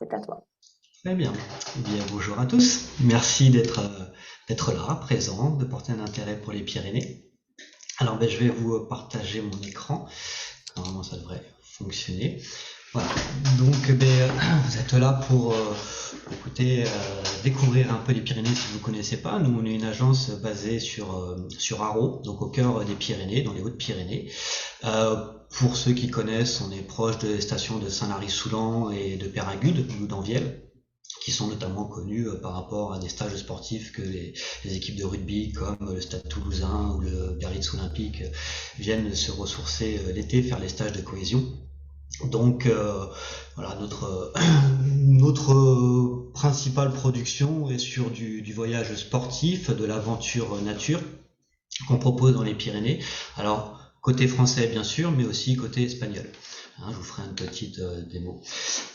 C'est à toi. Très bien. Eh bien, bonjour à tous. Merci d'être là, présent, de porter un intérêt pour les Pyrénées. Alors, je vais vous partager mon écran. Normalement, ça devrait fonctionner. Voilà. Donc, vous êtes là pour écouter, découvrir un peu les Pyrénées si vous ne connaissez pas. Nous, on est une agence basée sur Arros, donc au cœur des Pyrénées, dans les Hautes-Pyrénées. Pour ceux qui connaissent, on est proche des stations de Saint-Lary-Soulan et de Péragude ou d'Anvielle, qui sont notamment connus par rapport à des stages sportifs que les équipes de rugby comme le Stade Toulousain ou le Biarritz Olympique viennent se ressourcer l'été, faire les stages de cohésion. Donc voilà, notre principale production est sur du voyage sportif, de l'aventure nature qu'on propose dans les Pyrénées. Alors côté français bien sûr, mais aussi côté espagnol. Hein, je vous ferai une petite démo.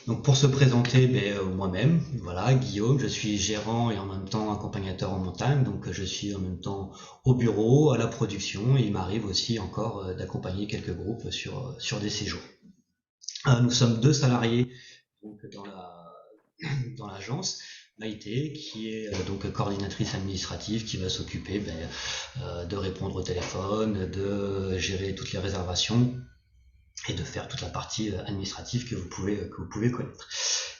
Donc pour se présenter, moi-même, voilà, Guillaume, je suis gérant et en même temps accompagnateur en montagne, donc je suis en même temps au bureau, à la production, et il m'arrive aussi encore d'accompagner quelques groupes sur des séjours. Nous sommes deux salariés donc, dans l'agence. Maïté, qui est donc coordinatrice administrative, qui va s'occuper de répondre au téléphone, de gérer toutes les réservations et de faire toute la partie administrative que vous pouvez connaître.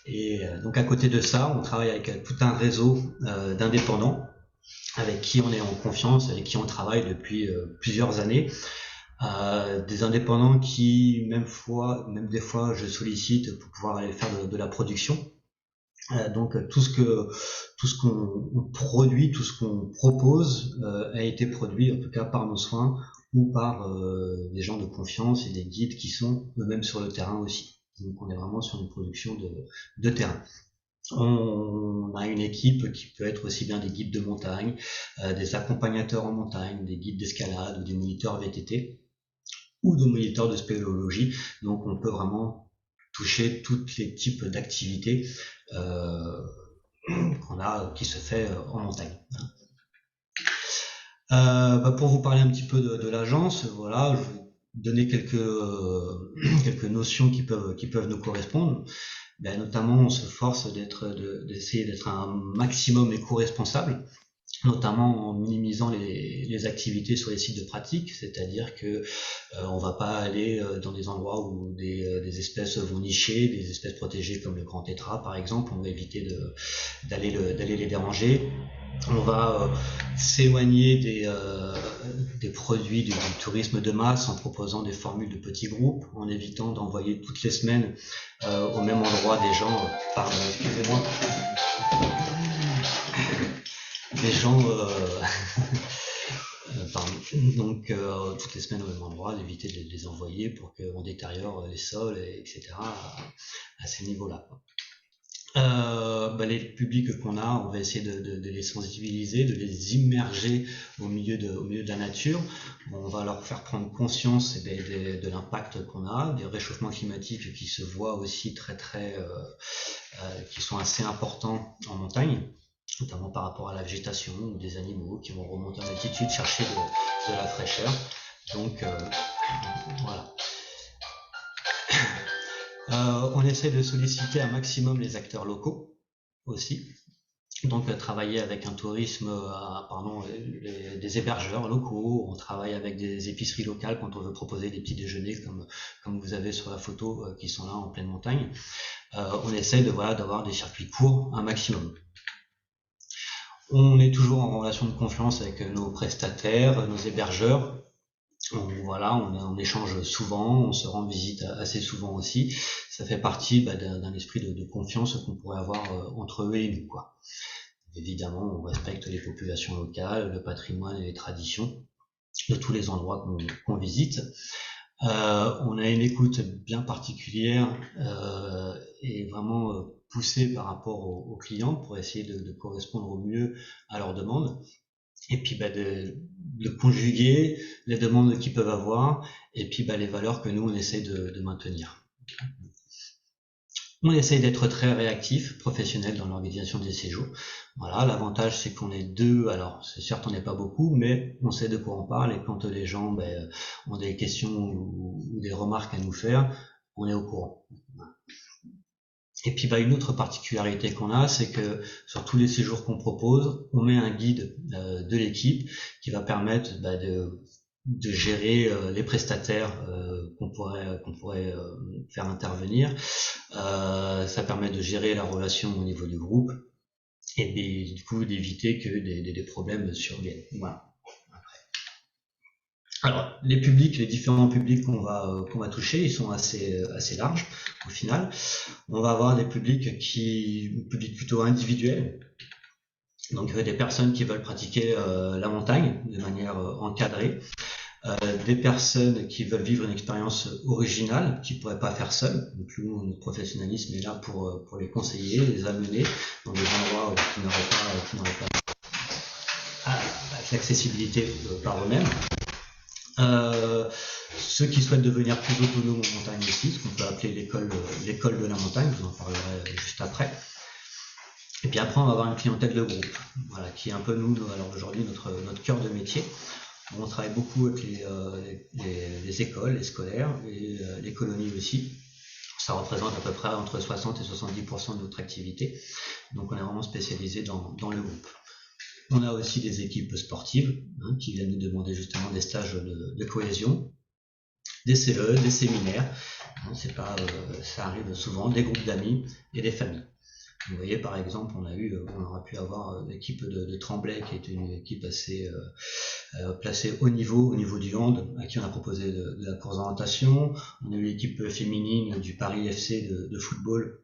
Et donc à côté de ça, on travaille avec tout un réseau d'indépendants avec qui on est en confiance, avec qui on travaille depuis plusieurs années. Des indépendants qui, même des fois, je sollicite pour pouvoir aller faire de la production. Donc tout ce qu'on produit, tout ce qu'on propose a été produit en tout cas par nos soins ou par des gens de confiance et des guides qui sont eux-mêmes sur le terrain aussi. Donc on est vraiment sur une production de terrain. On a une équipe qui peut être aussi bien des guides de montagne, des accompagnateurs en montagne, des guides d'escalade ou des moniteurs VTT ou des moniteurs de spéléologie. Donc on peut vraiment toucher tous les types d'activités euh, qui se fait en montagne. Pour vous parler un petit peu de l'agence, voilà, je vais vous donner quelques notions qui peuvent nous correspondre. Notamment, on se force d'essayer d'être un maximum éco-responsable, notamment en minimisant les activités sur les sites de pratique, c'est-à-dire que on va pas aller dans des endroits où des espèces vont nicher, des espèces protégées comme le grand tétra par exemple, on va éviter d'aller les déranger. On va s'éloigner des produits du tourisme de masse en proposant des formules de petits groupes, en évitant d'envoyer toutes les semaines au même endroit des gens, pardon, excusez-moi, des gens, pardon, donc toutes les semaines au même endroit, d'éviter de les envoyer pour qu'on détériore les sols, etc. à ces niveaux-là. Les publics qu'on a, on va essayer de les sensibiliser, de les immerger au milieu de la nature. On va leur faire prendre conscience de l'impact qu'on a, des réchauffements climatiques qui se voient aussi qui sont assez importants en montagne, notamment par rapport à la végétation ou des animaux qui vont remonter en altitude chercher de la fraîcheur. Donc voilà. On essaie de solliciter un maximum les acteurs locaux aussi. Donc travailler avec un tourisme, des hébergeurs locaux, on travaille avec des épiceries locales quand on veut proposer des petits déjeuners comme vous avez sur la photo qui sont là en pleine montagne. On essaie d'avoir des circuits courts un maximum. On est toujours en relation de confiance avec nos prestataires, nos hébergeurs. On échange souvent, on se rend visite assez souvent aussi. Ça fait partie d'un esprit de confiance qu'on pourrait avoir entre eux et nous, quoi. Évidemment, on respecte les populations locales, le patrimoine et les traditions de tous les endroits qu'on visite. On a une écoute bien particulière et vraiment poussée par rapport aux clients pour essayer de correspondre au mieux à leurs demandes. Et puis de conjuguer les demandes qu'ils peuvent avoir et puis les valeurs que nous on essaie de maintenir. On essaye d'être très réactif, professionnel dans l'organisation des séjours. Voilà, l'avantage c'est qu'on est deux, alors c'est certes on n'est pas beaucoup, mais on sait de quoi on parle et quand les gens ont des questions ou des remarques à nous faire, on est au courant. Et puis une autre particularité qu'on a, c'est que sur tous les séjours qu'on propose, on met un guide de l'équipe qui va permettre de gérer les prestataires qu'on pourrait faire intervenir. Ça permet de gérer la relation au niveau du groupe et du coup d'éviter que des problèmes surviennent. Voilà. Alors, les différents publics qu'on va toucher, ils sont assez larges au final. On va avoir des publics plutôt individuels, donc des personnes qui veulent pratiquer la montagne de manière encadrée, des personnes qui veulent vivre une expérience originale, qui ne pourraient pas faire seules. Donc nous, notre professionnalisme est là pour les conseiller, les amener dans des endroits qui n'auraient pas l'accessibilité par eux-mêmes. Ceux qui souhaitent devenir plus autonomes en montagne aussi, ce qu'on peut appeler l'école de la montagne, je vous en parlerai juste après. Et puis après, on va avoir une clientèle de groupe, voilà, qui est un peu nous, alors aujourd'hui, notre cœur de métier. On travaille beaucoup avec les écoles, les scolaires, et les colonies aussi. Ça représente à peu près entre 60 et 70% de notre activité. Donc on est vraiment spécialisé dans le groupe. On a aussi des équipes sportives qui viennent nous demander justement des stages de cohésion, des CE, des séminaires. Ça arrive souvent, des groupes d'amis et des familles. Vous voyez, par exemple, on aura pu avoir l'équipe de Tremblay, qui est une équipe assez placée au niveau du hand, à qui on a proposé de la course d'orientation. On a eu l'équipe féminine du Paris FC de football,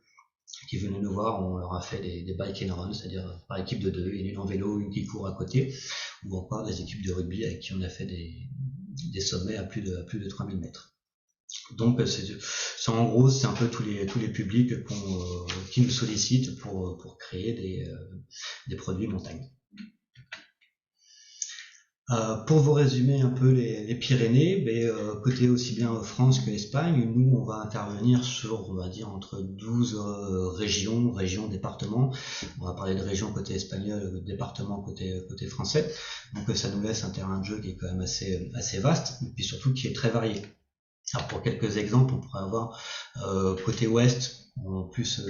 qui venaient nous voir, on leur a fait des bike and run, c'est-à-dire par équipe de deux, une en vélo, une qui court à côté, ou encore des équipes de rugby avec qui on a fait des sommets à plus de 3000 mètres. Donc en gros, c'est un peu tous les publics qui nous sollicitent pour créer des produits montagne. Pour vous résumer un peu les Pyrénées, côté aussi bien France que Espagne, nous on va intervenir sur, on va dire, entre 12 régions, départements. On va parler de régions côté espagnol, départements côté français. Donc ça nous laisse un terrain de jeu qui est quand même assez vaste, et puis surtout qui est très varié. Alors pour quelques exemples, on pourrait avoir côté ouest, en plus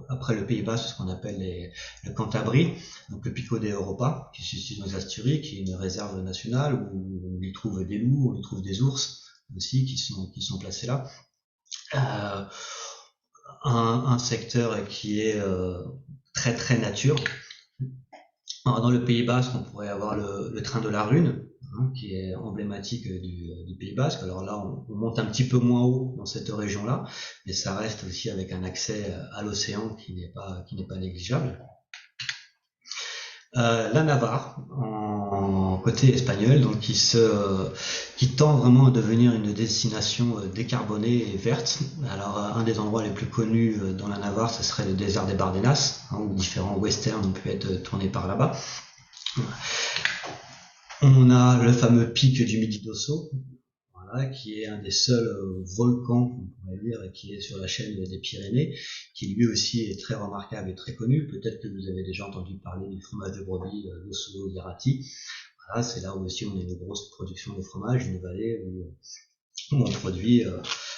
après le Pays Bas, ce qu'on appelle le Cantabrie, donc le Pico de Europa, qui se situe dans les Asturies, qui est une réserve nationale où on y trouve des loups, on y trouve des ours aussi qui sont placés là. Un secteur qui est très très nature. Alors dans le Pays Basque, on pourrait avoir le train de la Rune, qui est emblématique du Pays Basque. Alors là, on monte un petit peu moins haut dans cette région-là, mais ça reste aussi avec un accès à l'océan qui n'est pas négligeable. La Navarre, en côté espagnol, donc qui tend vraiment à devenir une destination décarbonée et verte. Alors un des endroits les plus connus dans la Navarre, ce serait le désert des Bardenas, où différents westerns ont pu être tournés par là-bas. On a le fameux pic du Midi d'Osso, voilà, qui est un des seuls volcans, on pourrait dire, qui est sur la chaîne des Pyrénées, qui lui aussi est très remarquable et très connu. Peut-être que vous avez déjà entendu parler du fromage de brebis d'Osso Lirati. Voilà, c'est là où aussi on a une grosse production de fromage, une vallée où on produit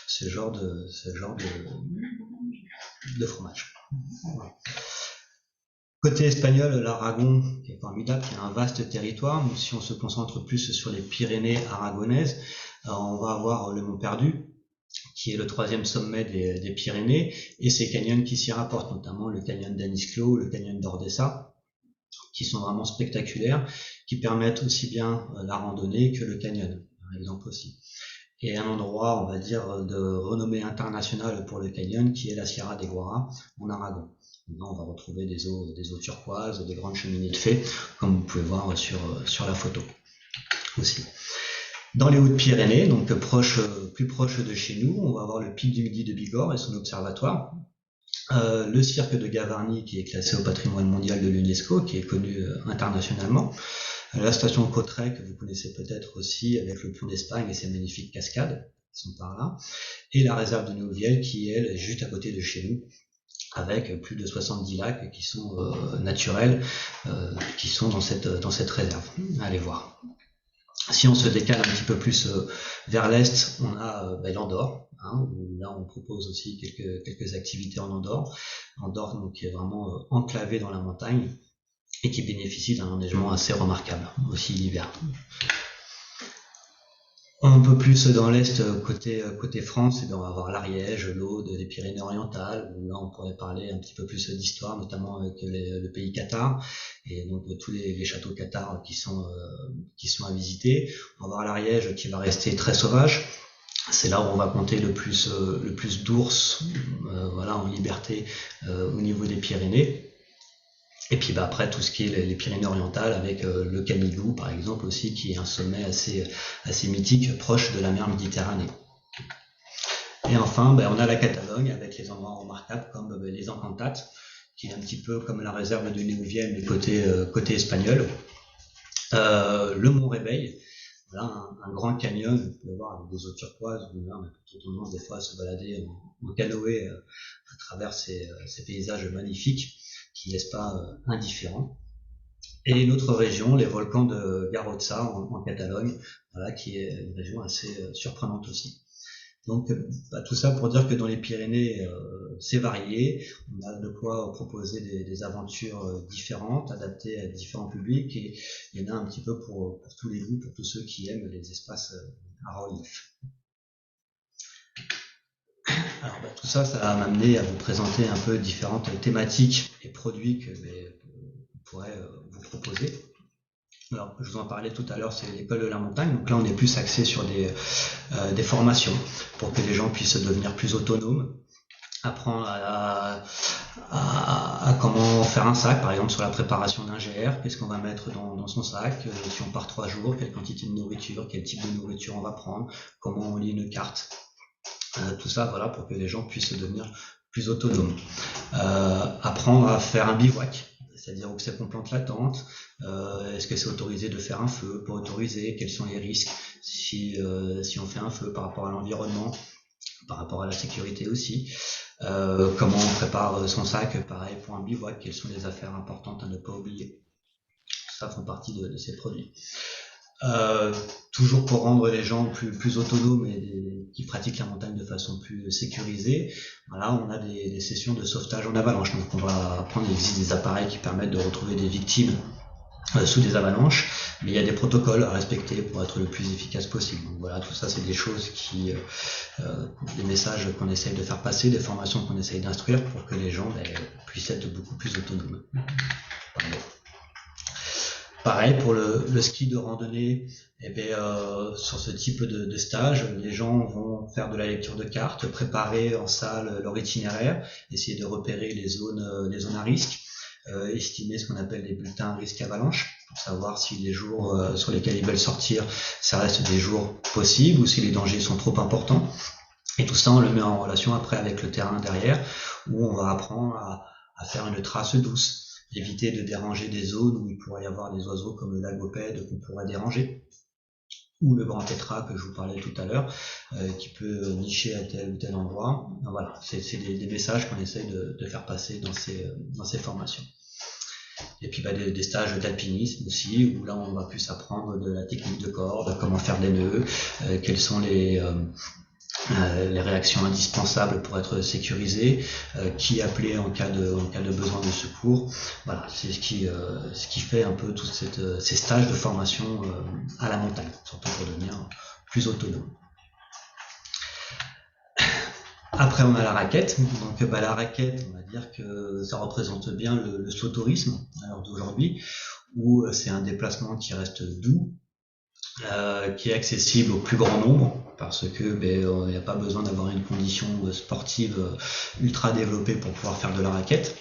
ce genre de fromage. Voilà. Côté espagnol, l'Aragon, qui est formidable, qui a un vaste territoire. Donc, si on se concentre plus sur les Pyrénées aragonaises, on va avoir le Mont Perdu, qui est le 3e sommet des Pyrénées, et ces canyons qui s'y rapportent, notamment le canyon d'Anisclo, le canyon d'Ordesa, qui sont vraiment spectaculaires, qui permettent aussi bien la randonnée que le canyon, par exemple aussi. Et un endroit, on va dire, de renommée internationale pour le canyon, qui est la Sierra de Guara, en Aragon. Là, on va retrouver des eaux turquoises, des grandes cheminées de fées, comme vous pouvez voir sur la photo aussi. Dans les Hautes-Pyrénées, donc plus proche de chez nous, on va avoir le pic du Midi de Bigorre et son observatoire. Le cirque de Gavarnie, qui est classé au patrimoine mondial de l'UNESCO, qui est connu internationalement. La station Cauterets, que vous connaissez peut-être aussi, avec le Plomb d'Espagne et ses magnifiques cascades, qui sont par là. Et la réserve de Nouvielle, qui elle, est juste à côté de chez nous, avec plus de 70 lacs qui sont naturels, qui sont dans cette réserve. Allez voir. Si on se décale un petit peu plus vers l'est, on a l'Andorre, hein, où là on propose aussi quelques activités en Andorre. Andorre donc, qui est vraiment enclavé dans la montagne et qui bénéficie d'un enneigement assez remarquable, aussi l'hiver. Un peu plus dans l'est, côté France, on va avoir l'Ariège, l'Aude, les Pyrénées-Orientales, où là on pourrait parler un petit peu plus d'histoire, notamment avec le pays Cathare, et donc tous les châteaux cathares qui sont à visiter. On va avoir l'Ariège qui va rester très sauvage. C'est là où on va compter le plus d'ours en liberté au niveau des Pyrénées. Et puis après tout ce qui est les Pyrénées-Orientales avec le Canigou par exemple aussi, qui est un sommet assez mythique, proche de la mer Méditerranée. Et enfin on a la Catalogne avec les endroits remarquables comme les Encantats, qui est un petit peu comme la réserve de Néouvienne mais côté espagnol. Le Mont Réveil, voilà, un grand canyon, vous pouvez voir avec des eaux turquoises, où là on a plutôt tendance des fois à se balader en canoë à travers ces paysages magnifiques qui ne laissent pas indifférents. Et une autre région, les volcans de Garrotxa en Catalogne, voilà, qui est une région assez surprenante aussi. Donc tout ça pour dire que dans les Pyrénées, c'est varié, on a de quoi proposer des aventures différentes, adaptées à différents publics, et il y en a un petit peu pour tous les goûts, pour tous ceux qui aiment les espaces à relief. Alors tout ça va m'amener à vous présenter un peu différentes thématiques et produits que on pourrait vous proposer. Alors, je vous en parlais tout à l'heure, c'est l'école de la montagne. Donc là, on est plus axé sur des formations pour que les gens puissent devenir plus autonomes, apprendre à comment faire un sac, par exemple sur la préparation d'un GR, qu'est-ce qu'on va mettre dans son sac, si on part 3 jours, quelle quantité de nourriture, quel type de nourriture on va prendre, comment on lit une carte. Tout ça, voilà, pour que les gens puissent devenir plus autonomes. Apprendre à faire un bivouac, c'est-à-dire où c'est qu'on plante la tente, est-ce que c'est autorisé de faire un feu, pas autorisé, quels sont les risques si on fait un feu par rapport à l'environnement, par rapport à la sécurité aussi, comment on prépare son sac, pareil pour un bivouac, quelles sont les affaires importantes à ne pas oublier. Ça font partie de ces produits. Toujours pour rendre les gens plus autonomes et qui pratiquent la montagne de façon plus sécurisée, voilà, on a des sessions de sauvetage en avalanche. Donc on va apprendre, il existe des appareils qui permettent de retrouver des victimes sous des avalanches, mais il y a des protocoles à respecter pour être le plus efficace possible. Donc voilà, tout ça c'est des choses des messages qu'on essaye de faire passer, des formations qu'on essaye d'instruire pour que les gens puissent être beaucoup plus autonomes. Pardon. Pareil pour le ski de randonnée, sur ce type de stage, les gens vont faire de la lecture de cartes, préparer en salle leur itinéraire, essayer de repérer les zones à risque, estimer ce qu'on appelle des bulletins à risque avalanche, pour savoir si les jours sur lesquels ils veulent sortir, ça reste des jours possibles ou si les dangers sont trop importants. Et tout ça, on le met en relation après avec le terrain derrière, où on va apprendre à faire une trace douce, éviter de déranger des zones où il pourrait y avoir des oiseaux comme le lagopède qu'on pourrait déranger, ou le grand tétra que je vous parlais tout à l'heure, qui peut nicher à tel ou tel endroit. Voilà, c'est des messages qu'on essaye de faire passer dans ces formations. Et puis des stages d'alpinisme aussi, où là on va plus apprendre de la technique de corde, comment faire des nœuds, quels sont les réactions indispensables pour être sécurisé, qui appeler en cas de besoin de secours. Voilà, c'est ce qui fait un peu tous ces stages de formation à la montagne, surtout pour devenir plus autonome. Après, on a la raquette. Donc, la raquette, on va dire que ça représente bien le saut-tourisme à l'heure d'aujourd'hui, où c'est un déplacement qui reste doux, qui est accessible au plus grand nombre, parce que il n'y a pas besoin d'avoir une condition sportive ultra développée pour pouvoir faire de la raquette.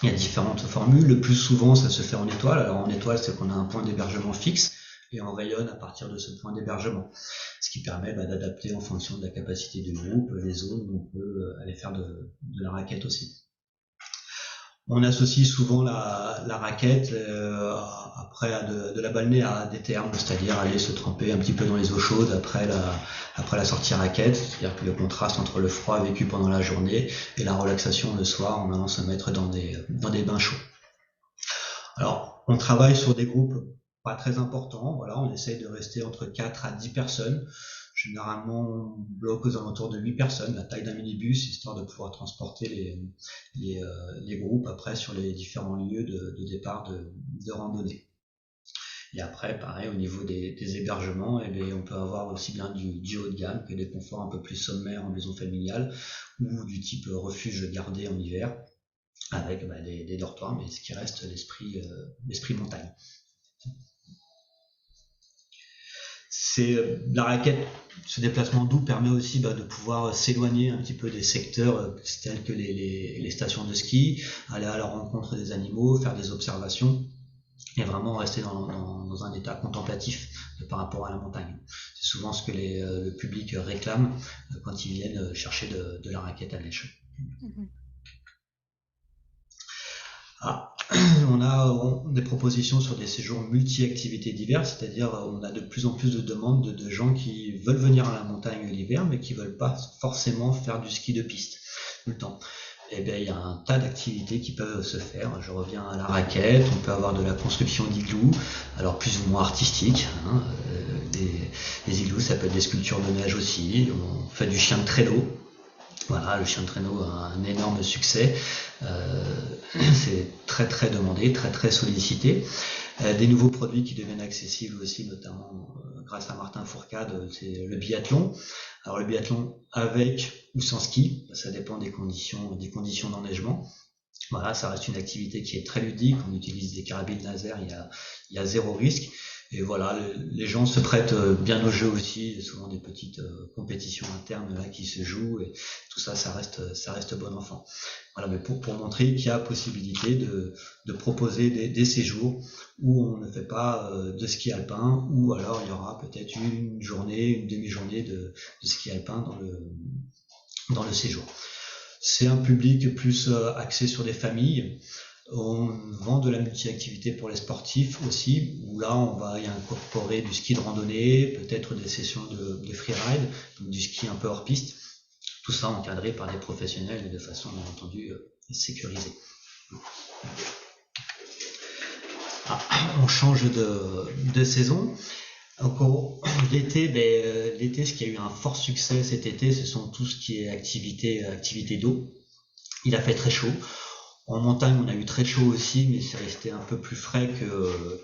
Il y a différentes formules. Le plus souvent, ça se fait en étoile. Alors en étoile, c'est qu'on a un point d'hébergement fixe et on rayonne à partir de ce point d'hébergement, ce qui permet d'adapter en fonction de la capacité du groupe les zones où on peut aller faire de la raquette aussi. On associe souvent la raquette après de la balnéer à des termes, c'est-à-dire aller se tremper un petit peu dans les eaux chaudes après la sortie raquette, c'est-à-dire que le contraste entre le froid vécu pendant la journée et la relaxation le soir en allant se mettre dans des bains chauds. Alors, on travaille sur des groupes pas très important. Voilà, on essaye de rester entre 4 à 10 personnes. Généralement, on bloque aux alentours de 8 personnes, la taille d'un minibus, histoire de pouvoir transporter les groupes après sur les différents lieux de départ de randonnée. Et après, pareil, au niveau des hébergements, eh bien, on peut avoir aussi bien du haut de gamme que des conforts un peu plus sommaires en maison familiale ou du type refuge gardé en hiver avec des dortoirs, mais ce qui reste l'esprit montagne. La raquette, ce déplacement doux permet aussi de pouvoir s'éloigner un petit peu des secteurs tels que les stations de ski, aller à la rencontre des animaux, faire des observations et vraiment rester dans un état contemplatif par rapport à la montagne. C'est souvent ce que le public réclame quand ils viennent chercher de la raquette à neige. Ah, on a des propositions sur des séjours multi-activités diverses, c'est-à-dire on a de plus en plus de demandes de gens qui veulent venir à la montagne l'hiver, mais qui veulent pas forcément faire du ski de piste tout le temps. Eh bien, il y a un tas d'activités qui peuvent se faire. Je reviens à la raquette, on peut avoir de la construction d'iglous, alors plus ou moins artistique. Les iglous, ça peut être des sculptures de neige aussi. On fait du chien de traîneau. Voilà, le chien de traîneau a un énorme succès. C'est très très demandé, très très sollicité. Des nouveaux produits qui deviennent accessibles aussi, notamment grâce à Martin Fourcade, c'est le biathlon. Alors le biathlon avec ou sans ski, ça dépend des conditions d'enneigement. Voilà, ça reste une activité qui est très ludique. On utilise des carabines laser, il y a zéro risque. Et voilà, les gens se prêtent bien au jeu aussi. Il y a souvent des petites compétitions internes là qui se jouent et tout ça, ça reste bon enfant. Voilà, mais pour montrer qu'il y a possibilité de proposer des séjours où on ne fait pas de ski alpin, ou alors il y aura peut-être une journée, une demi-journée de ski alpin dans le séjour. C'est un public plus axé sur des familles. On vend de la multi-activité pour les sportifs aussi, où là on va y incorporer du ski de randonnée, peut-être des sessions de freeride, donc du ski un peu hors piste. Tout ça encadré par des professionnels et de façon bien entendu sécurisée. On change de saison. Encore l'été, ce qui a eu un fort succès cet été, ce sont tout ce qui est activité d'eau. Il a fait très chaud. En montagne, on a eu très chaud aussi, mais c'est resté un peu plus frais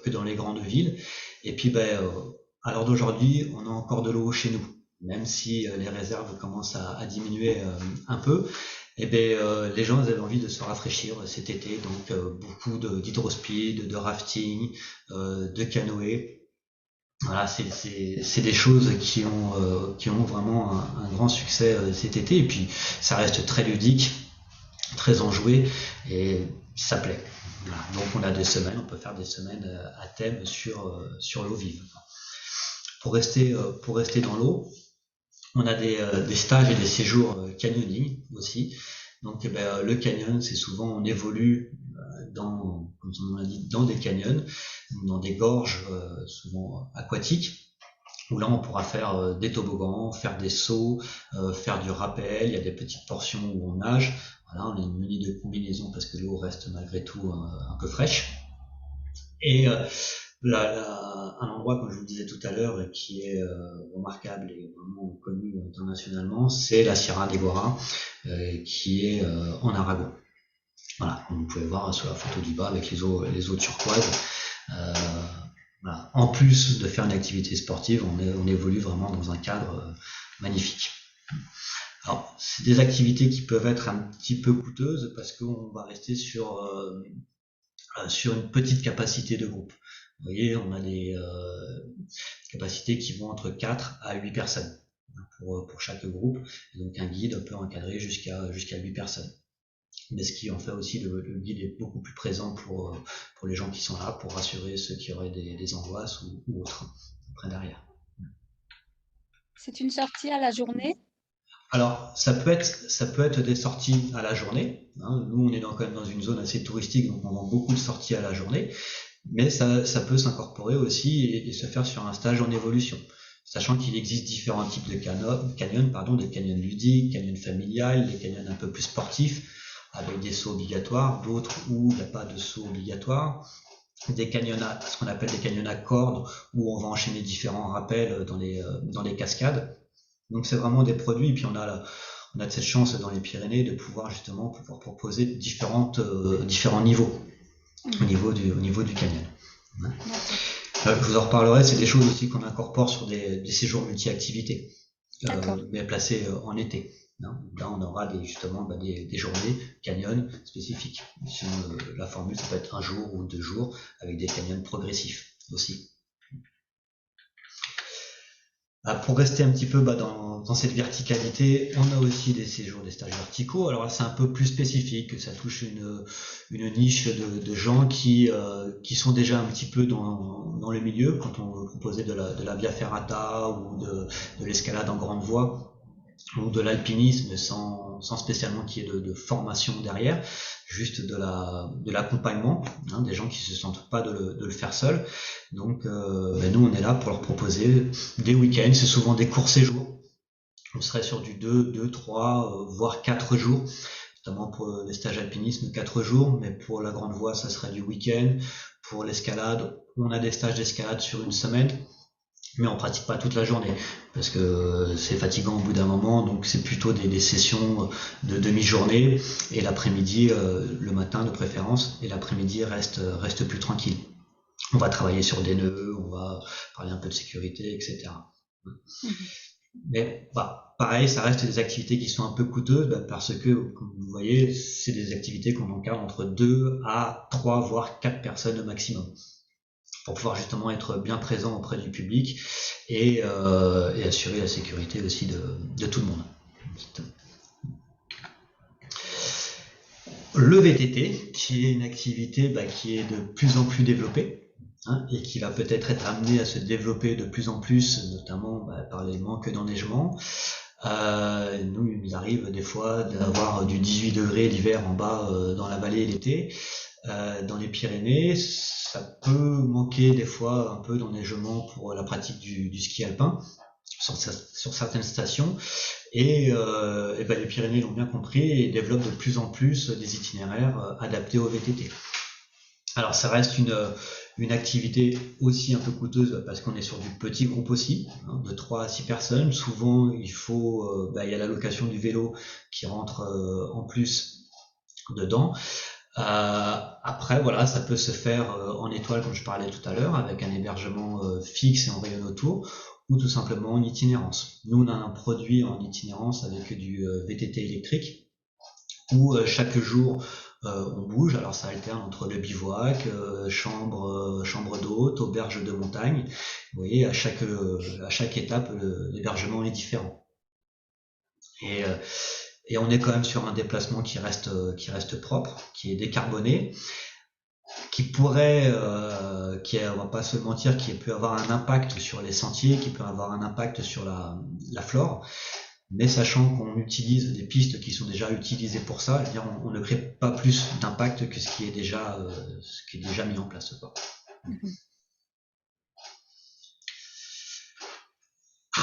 que dans les grandes villes. Et puis, à l'heure d'aujourd'hui, on a encore de l'eau chez nous, même si les réserves commencent à diminuer un peu. Les gens avaient envie de se rafraîchir cet été, donc beaucoup d'hydrospeed, de rafting, de canoë. Voilà, c'est des choses qui ont vraiment un grand succès cet été. Et puis, ça reste très ludique, très enjoué, et ça plaît. Voilà. Donc on a des semaines, on peut faire des semaines à thème sur l'eau vive. Pour rester dans l'eau, on a des stages et des séjours canyoning aussi. Donc le canyon, c'est souvent on évolue comme son nom l'indique, dans des canyons, dans des gorges souvent aquatiques, où là on pourra faire des toboggans, faire des sauts, faire du rappel. Il y a des petites portions où on nage. Voilà, on a une menu de combinaison parce que l'eau reste malgré tout un peu fraîche. Et un endroit, comme je vous le disais tout à l'heure, qui est remarquable et vraiment connu internationalement, c'est la Sierra de Guara, qui est en Aragon. Voilà, vous pouvez voir sur la photo du bas avec les eaux turquoises. Voilà. En plus de faire une activité sportive, on évolue vraiment dans un cadre magnifique. Alors, c'est des activités qui peuvent être un petit peu coûteuses parce qu'on va rester sur une petite capacité de groupe. Vous voyez, on a des capacités qui vont entre 4 à 8 personnes pour chaque groupe. Et donc un guide peut encadrer jusqu'à 8 personnes. Mais ce qui en fait aussi, le guide est beaucoup plus présent pour les gens qui sont là, pour rassurer ceux qui auraient des angoisses ou autres après derrière. C'est une sortie à la journée? Alors, ça peut être des sorties à la journée. Hein. Nous, on est quand même dans une zone assez touristique, donc on vend beaucoup de sorties à la journée. Mais ça peut s'incorporer aussi et se faire sur un stage en évolution. Sachant qu'il existe différents types de canyons, des canyons ludiques, canyons familiales, des canyons un peu plus sportifs, avec des sauts obligatoires, d'autres où il n'y a pas de saut obligatoire. des canyons, ce qu'on appelle des canyons à cordes, où on va enchaîner différents rappels dans les cascades. Donc c'est vraiment des produits, et puis on a cette chance dans les Pyrénées de pouvoir justement proposer différents niveaux au niveau du canyon. Je vous en reparlerai, c'est des choses aussi qu'on incorpore sur des séjours multi-activités, mais placés en été. Là, on aura justement des journées canyon spécifiques. Sur la formule, ça peut être 1 jour ou 2 jours, avec des canyons progressifs aussi. Pour rester un petit peu dans cette verticalité, on a aussi des séjours, des stages verticaux. Alors là, c'est un peu plus spécifique, ça touche une niche de gens qui sont déjà un petit peu dans le milieu, quand on veut proposer de la via ferrata ou de l'escalade en grande voie, ou de l'alpinisme sans spécialement qu'il y ait de formation derrière, juste de l'accompagnement, des gens qui se sentent pas de le faire seul. Donc nous on est là pour leur proposer des week-ends, c'est souvent des courts séjours. On serait sur du 2, 3, voire 4 jours, notamment pour les stages alpinisme 4 jours, mais pour la grande voie ça serait du week-end. Pour l'escalade, on a des stages d'escalade sur 1 semaine, mais on pratique pas toute la journée parce que c'est fatigant au bout d'un moment, donc c'est plutôt des sessions de demi-journée, et l'après-midi, le matin de préférence, et l'après-midi reste plus tranquille. On va travailler sur des nœuds, on va parler un peu de sécurité, etc. Mais pareil, ça reste des activités qui sont un peu coûteuses, parce que, comme vous voyez, c'est des activités qu'on encadre entre 2 à 3, voire 4 personnes au maximum, pour pouvoir justement être bien présent auprès du public et assurer la sécurité aussi de tout le monde. Le VTT, qui est une activité qui est de plus en plus développée, et qui va peut-être être amenée à se développer de plus en plus, notamment par les manques d'enneigement. Nous, il nous arrive des fois d'avoir du 18 degrés l'hiver en bas dans la vallée l'été. Dans les Pyrénées, ça peut manquer des fois un peu d'enneigement pour la pratique du ski alpin sur certaines stations, et les Pyrénées l'ont bien compris et développent de plus en plus des itinéraires adaptés au VTT. Alors ça reste une activité aussi un peu coûteuse parce qu'on est sur du petit groupe aussi, de 3 à 6 personnes. Souvent il y a la location du vélo qui rentre en plus dedans. Après voilà, ça peut se faire en étoile comme je parlais tout à l'heure, avec un hébergement fixe et en rayonne autour, ou tout simplement en itinérance. Nous on a un produit en itinérance avec du VTT électrique, où chaque jour on bouge. Alors ça alterne entre le bivouac, chambre d'hôte, auberge de montagne. Vous voyez, à chaque étape l'hébergement est différent. Et on est quand même sur un déplacement qui reste propre, qui est décarboné, qui pourrait, on va pas se mentir, qui peut avoir un impact sur les sentiers, qui peut avoir un impact sur la flore, mais sachant qu'on utilise des pistes qui sont déjà utilisées pour ça, je veux dire, on ne crée pas plus d'impact que ce qui est déjà mis en place, quoi.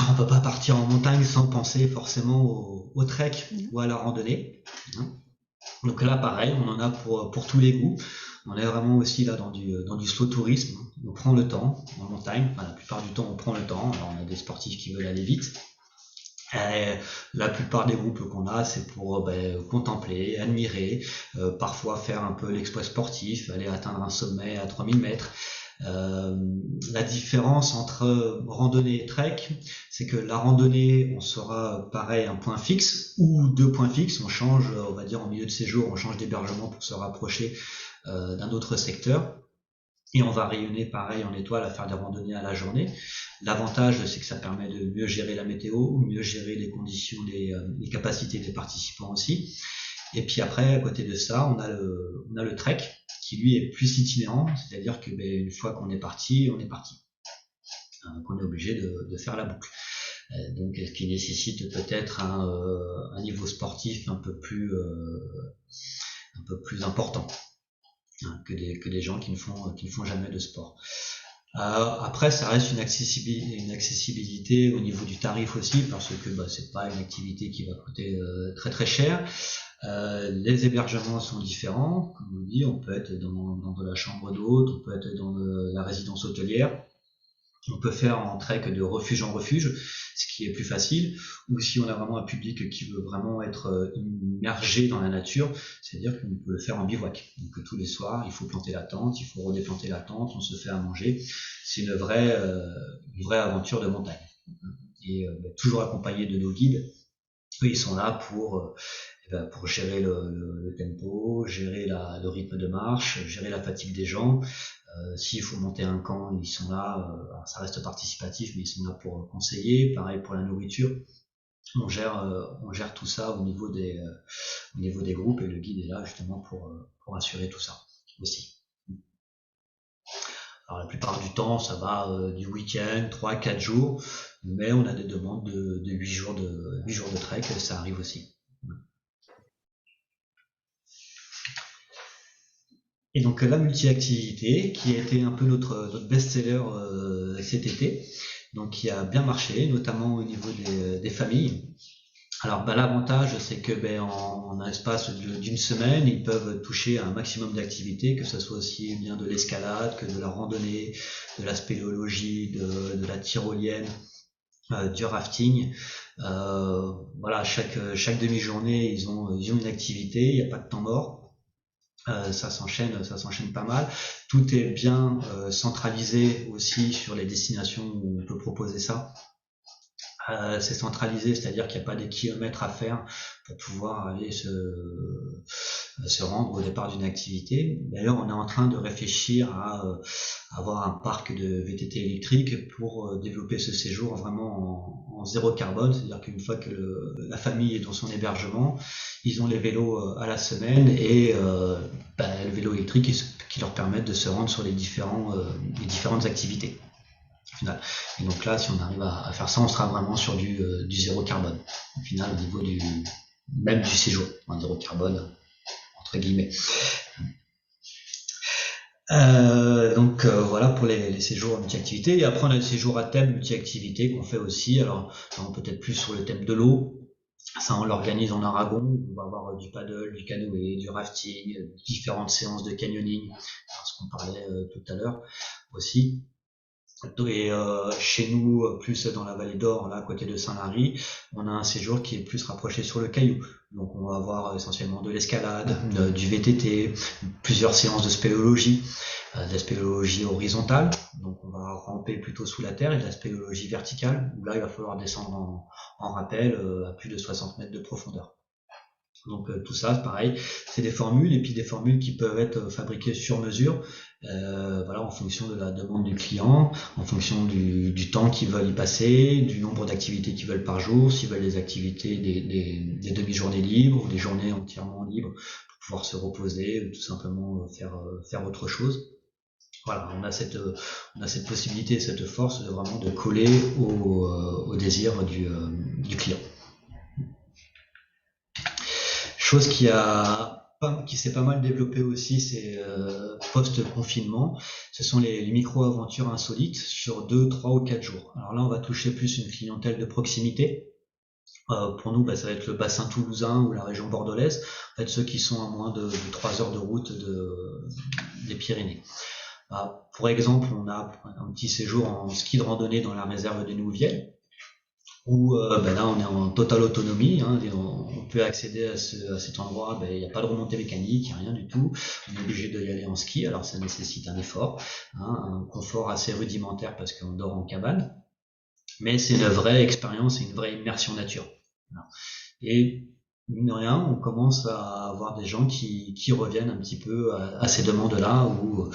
On peut pas partir en montagne sans penser forcément au trek ou à la randonnée. Donc là, pareil, on en a pour tous les goûts. On est vraiment aussi là dans du slow tourisme. On prend le temps en montagne. La plupart du temps, on prend le temps. Alors, on a des sportifs qui veulent aller vite. Et la plupart des groupes qu'on a, c'est pour contempler, admirer, parfois faire un peu l'exploit sportif, aller atteindre un sommet à 3000 mètres. La différence entre randonnée et trek, c'est que la randonnée, on sera pareil un point fixe ou 2 points fixes. On change, on va dire en milieu de séjour, on change d'hébergement pour se rapprocher d'un autre secteur. Et on va rayonner pareil en étoile à faire des randonnées à la journée. L'avantage, c'est que ça permet de mieux gérer la météo, mieux gérer les conditions, les capacités des participants aussi. Et puis après, à côté de ça, on a le trek, qui lui est plus itinérant, c'est-à-dire que une fois qu'on est parti, on est parti. Qu'on est obligé de faire la boucle. Donc, ce qui nécessite peut-être un niveau sportif un peu plus important que des gens qui ne font jamais de sport. Après, ça reste une accessibilité au niveau du tarif aussi, parce que c'est pas une activité qui va coûter très très cher. Les hébergements sont différents. Comme on dit, on peut être dans de la chambre d'hôte, on peut être dans la résidence hôtelière. On peut faire en trek de refuge en refuge, ce qui est plus facile, ou si on a vraiment un public qui veut vraiment être immergé dans la nature, c'est-à-dire qu'on peut le faire en bivouac. Donc tous les soirs, il faut planter la tente, il faut redéplanter la tente, on se fait à manger. C'est une vraie aventure de montagne. Et toujours accompagné de nos guides. Eux, ils sont là pour gérer le tempo, gérer le rythme de marche, gérer la fatigue des gens. S'il faut monter un camp, ils sont là. Alors ça reste participatif, mais ils sont là pour conseiller. Pareil pour la nourriture. On gère tout ça au niveau des groupes et le guide est là justement pour assurer tout ça aussi. Alors la plupart du temps, ça va du week-end, 3-4 jours, mais on a des demandes de 8 jours de trek, ça arrive aussi. Et donc la multi-activité, qui a été un peu notre best-seller cet été, donc qui a bien marché, notamment au niveau des familles. Alors l'avantage, c'est que en un espace d'une semaine, ils peuvent toucher à un maximum d'activités, que ce soit aussi bien de l'escalade que de la randonnée, de la spéléologie, de la tyrolienne, du rafting. Voilà, chaque demi-journée, ils ont une activité, il n'y a pas de temps mort. Ça s'enchaîne pas mal. Tout est bien centralisé aussi sur les destinations où on peut proposer ça. C'est centralisé, c'est-à-dire qu'il n'y a pas des kilomètres à faire pour pouvoir aller se rendre au départ d'une activité. D'ailleurs, on est en train de réfléchir à avoir un parc de VTT électrique pour développer ce séjour vraiment en zéro carbone, c'est-à-dire qu'une fois que la famille est dans son hébergement, ils ont les vélos à la semaine et le vélo électrique qui leur permettent de se rendre sur les différentes activités. Final. Et donc là, si on arrive à faire ça, on sera vraiment sur du zéro carbone. Au final, au niveau même du séjour, un zéro carbone, entre guillemets. Voilà pour les séjours multi-activités. Et après, on a le séjour à thème multi-activités qu'on fait aussi. Alors, peut-être plus sur le thème de l'eau. Ça, on l'organise en Aragon. On va avoir du paddle, du canoë, du rafting, différentes séances de canyoning, ce qu'on parlait tout à l'heure aussi. Et chez nous, plus dans la vallée d'Or, là, à côté de Saint-Lary, on a un séjour qui est plus rapproché sur le caillou. Donc on va avoir essentiellement de l'escalade, du VTT, plusieurs séances de spéléologie, de la spéléologie horizontale, donc on va ramper plutôt sous la terre, et de la spéléologie verticale, où là il va falloir descendre en rappel à plus de 60 mètres de profondeur. Donc tout ça, pareil, c'est des formules et puis des formules qui peuvent être fabriquées sur mesure, en fonction de la demande du client, en fonction du temps qu'ils veulent y passer, du nombre d'activités qu'ils veulent par jour, s'ils veulent des activités, des demi-journées libres ou des journées entièrement libres pour pouvoir se reposer ou tout simplement faire autre chose. Voilà, on a cette possibilité, cette force de vraiment de coller au désir du client. Chose qui s'est pas mal développée aussi, c'est post-confinement, ce sont les micro-aventures insolites sur 2, 3 ou 4 jours. Alors là, on va toucher plus une clientèle de proximité. Pour nous, ça va être le bassin toulousain ou la région bordelaise, en fait, ceux qui sont à moins de 3 heures de route des Pyrénées. Pour exemple, on a un petit séjour en ski de randonnée dans la réserve de Nouvielle, où là on est en totale autonomie, et on peut accéder à cet endroit, il n'y a pas de remontée mécanique, il n'y a rien du tout, on est obligé d'y aller en ski, alors ça nécessite un effort, un confort assez rudimentaire parce qu'on dort en cabane, mais c'est une vraie expérience et une vraie immersion nature. Voilà. Et mine de rien, on commence à avoir des gens qui reviennent un petit peu à ces demandes-là où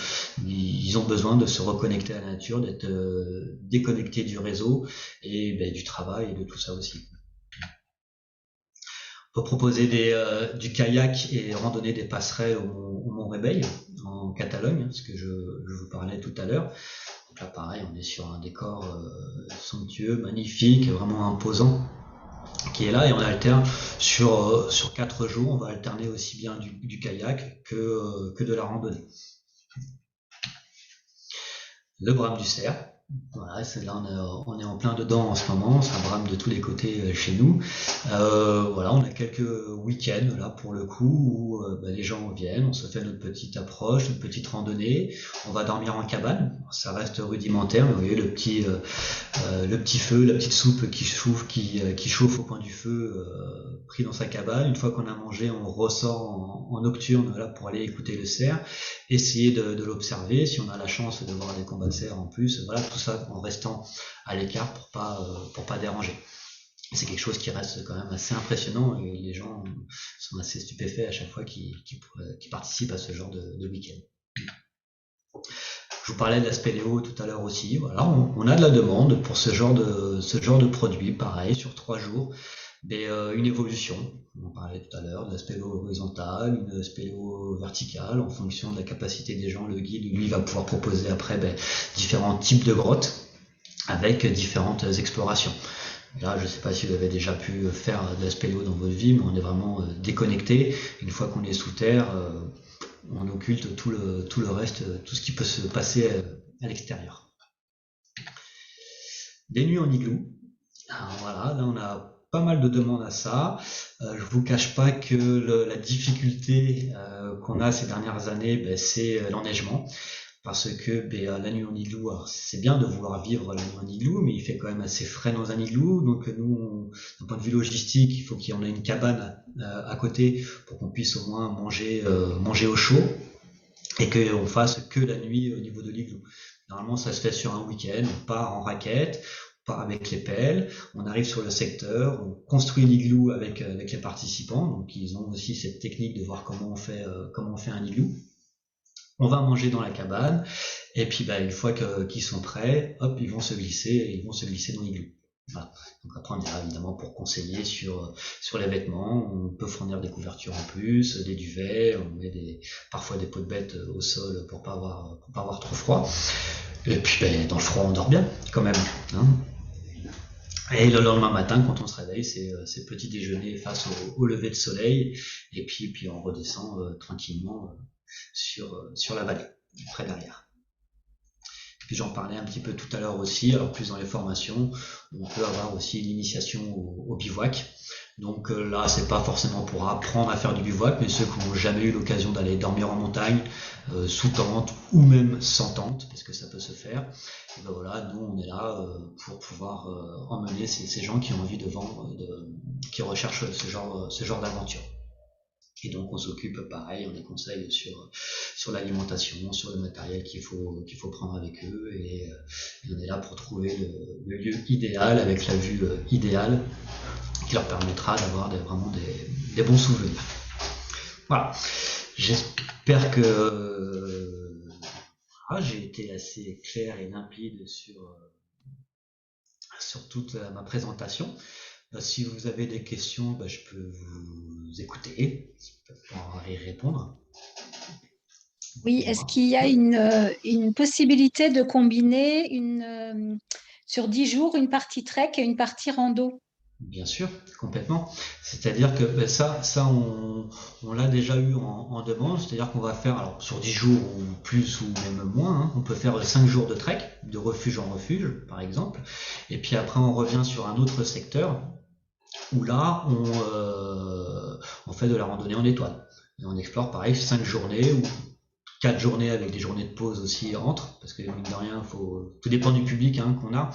ils ont besoin de se reconnecter à la nature, d'être déconnectés du réseau et du travail et de tout ça aussi. On peut proposer du kayak et randonner des passerelles au Mont Rebei en Catalogne, ce que je vous parlais tout à l'heure. Donc là, pareil, on est sur un décor somptueux, magnifique, vraiment imposant, qui est là, et on alterne sur 4 jours, on va alterner aussi bien du kayak que de la randonnée. Le Brame du Cerf, Voilà, là on est en plein dedans en ce moment, ça brame de tous les côtés chez nous. Voilà, on a quelques week-ends là pour le coup où les gens viennent, on se fait notre petite approche, notre petite randonnée, on va dormir en cabane, ça reste rudimentaire, mais vous voyez le petit feu, la petite soupe qui chauffe au coin du feu, pris dans sa cabane. Une fois qu'on a mangé, on ressort en nocturne là pour aller écouter le cerf, essayer de l'observer. Si on a la chance de voir des combats de cerfs en plus, voilà, tout ça en restant à l'écart pour pas déranger. C'est quelque chose qui reste quand même assez impressionnant et les gens sont assez stupéfaits à chaque fois qu'ils participent à ce genre de week-end. Je vous parlais de la spéléo tout à l'heure aussi. Voilà, on a de la demande pour ce genre de produit, pareil, sur 3 jours. Une évolution, on en parlait tout à l'heure, de la spéléo horizontale, une spéléo verticale, en fonction de la capacité des gens. Le guide, lui, va pouvoir proposer après différents types de grottes avec différentes explorations. Là, je ne sais pas si vous avez déjà pu faire de la spéléo dans votre vie, mais on est vraiment déconnecté. Une fois qu'on est sous terre, on occulte tout le reste, tout ce qui peut se passer à l'extérieur. Des nuits en igloo. Alors voilà, là on a pas mal de demandes à ça. Je vous cache pas que la difficulté qu'on a ces dernières années, c'est l'enneigement. Parce que la nuit en igloo, c'est bien de vouloir vivre la nuit en igloo, mais il fait quand même assez frais dans un igloo. Donc nous, d'un point de vue logistique, il faut qu'il y en ait une cabane à côté pour qu'on puisse au moins manger au chaud et qu'on fasse que la nuit au niveau de l'igloo. Normalement, ça se fait sur un week-end, on part en raquette, on part avec les pelles, on arrive sur le secteur, on construit l'igloo avec les participants, donc ils ont aussi cette technique de voir comment on fait un igloo. On va manger dans la cabane, et puis une fois qu'ils sont prêts, hop, ils vont se glisser dans l'igloo. Voilà. Donc après on est là évidemment pour conseiller sur les vêtements, on peut fournir des couvertures en plus, des duvets, on met parfois des pots de bête au sol pour pas avoir trop froid. Et puis dans le froid on dort bien quand même. Hein. Et le lendemain matin, quand on se réveille, c'est petit déjeuner face au lever de soleil, et puis on redescend tranquillement sur la vallée, près derrière. Puis j'en parlais un petit peu tout à l'heure aussi, alors plus dans les formations, on peut avoir aussi l'initiation au bivouac. Donc là, c'est pas forcément pour apprendre à faire du bivouac, mais ceux qui n'ont jamais eu l'occasion d'aller dormir en montagne, sous tente ou même sans tente, parce que ça peut se faire. Et voilà, nous on est là pour pouvoir emmener ces gens qui ont envie qui recherchent ce genre d'aventure. Et donc on s'occupe pareil, on les conseille sur l'alimentation, sur le matériel qu'il faut prendre avec eux, et on est là pour trouver le lieu idéal avec la vue idéale qui leur permettra d'avoir vraiment des bons souvenirs. Voilà, j'espère que j'ai été assez clair et limpide sur toute ma présentation. Si vous avez des questions, je peux vous écouter, je peux y répondre. Oui, est-ce qu'il y a une possibilité de combiner sur 10 jours une partie trek et une partie rando? Bien sûr, complètement. C'est-à-dire que on l'a déjà eu en demande, c'est-à-dire qu'on va faire, alors sur 10 jours ou plus ou même moins, hein, on peut faire 5 jours de trek, de refuge en refuge, par exemple, et puis après on revient sur un autre secteur, où là on fait de la randonnée en étoile. Et on explore pareil 5 journées ou 4 journées avec des journées de pause aussi entre, parce que mine de rien, tout dépend du public qu'on a.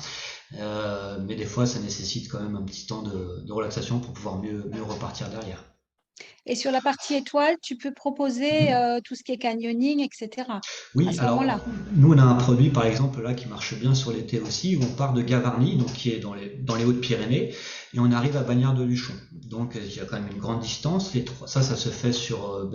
Mais des fois, ça nécessite quand même un petit temps de relaxation pour pouvoir mieux repartir derrière. Et sur la partie étoile, tu peux proposer tout ce qui est canyoning, etc. à Oui, ce alors moment-là. nous on a un produit par exemple là qui marche bien sur l'été aussi, où on part de Gavarnie, donc qui est dans les Hautes-Pyrénées, et on arrive à Bagnères de Luchon. Donc il y a quand même une grande distance. Ça se fait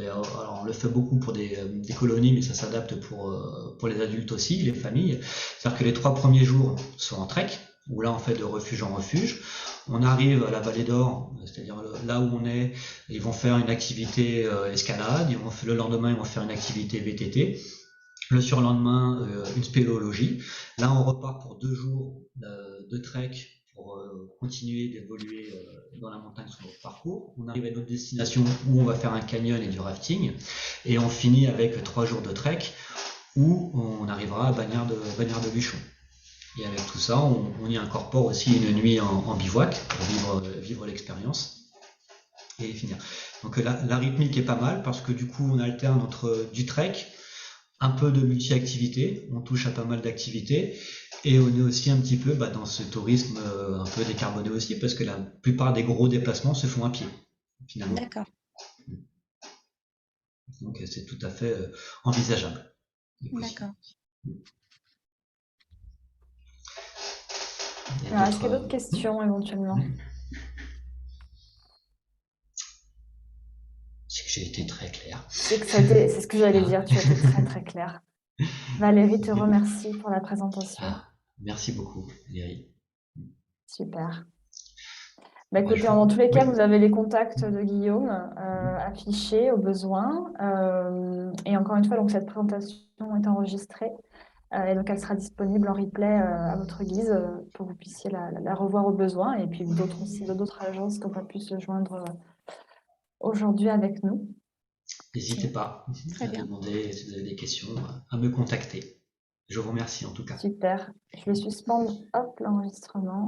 alors on le fait beaucoup pour des colonies, mais ça s'adapte pour les adultes aussi, les familles. C'est-à-dire que les 3 premiers jours sont en trek, où là on fait de refuge en refuge. On arrive à la Vallée d'Or, c'est-à-dire là où on est, ils vont faire une activité escalade, le lendemain ils vont faire une activité VTT, le surlendemain une spéléologie. Là on repart pour 2 jours de trek pour continuer d'évoluer dans la montagne sur notre parcours. On arrive à notre destination où on va faire un canyon et du rafting, et on finit avec 3 jours de trek où on arrivera à Bagnères de Luchon. Et avec tout ça, on y incorpore aussi une nuit en bivouac pour vivre l'expérience et finir. Donc la rythmique est pas mal parce que du coup on alterne entre du trek, un peu de multi-activité, on touche à pas mal d'activités et on est aussi un petit peu dans ce tourisme un peu décarboné aussi parce que la plupart des gros déplacements se font à pied finalement. D'accord. Donc c'est tout à fait envisageable. D'accord. Alors, est-ce qu'il y a d'autres questions éventuellement? C'est que j'ai été très clair. C'est ce que j'allais dire, tu as été très très clair. Valérie te remercie pour la présentation. Merci beaucoup, Valérie. Super. Écoutez, dans tous les cas, vous avez les contacts de Guillaume affichés au besoin. Et encore une fois, donc, cette présentation est enregistrée. Et donc, elle sera disponible en replay à votre guise pour que vous puissiez la revoir au besoin. Et puis d'autres aussi, d'autres agences qui n'ont pas pu se joindre aujourd'hui avec nous. N'hésitez pas à demander si vous avez des questions, à me contacter. Je vous remercie en tout cas. Super. Je vais suspendre, hop, l'enregistrement.